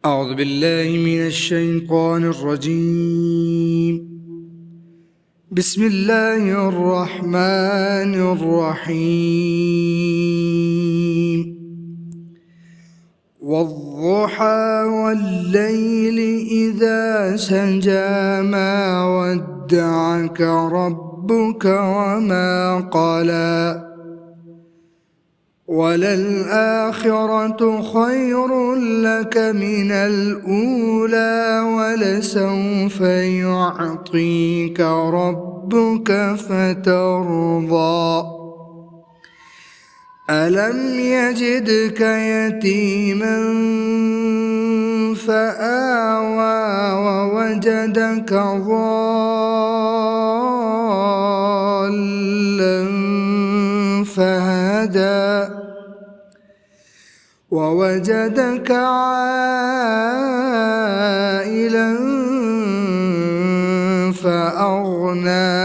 أعوذ بالله من الشيطان الرجيم. بسم الله الرحمن الرحيم. والضحى والليل إذا سجى ما ودعك ربك وما قلى وللآخرة خير لك من الأولى ولسوف يعطيك ربك فترضى ألم يجدك يتيما فآوى ووجدك ضالا فهدى ووجدك عائلا فأغنى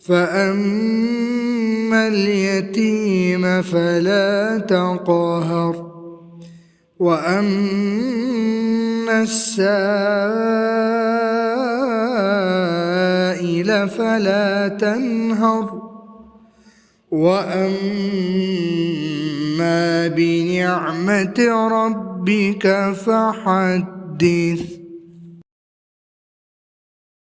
فأما اليتيم فلا تقهر وأما السائل فلا تنهر وأما بنعمة ربك فحدث.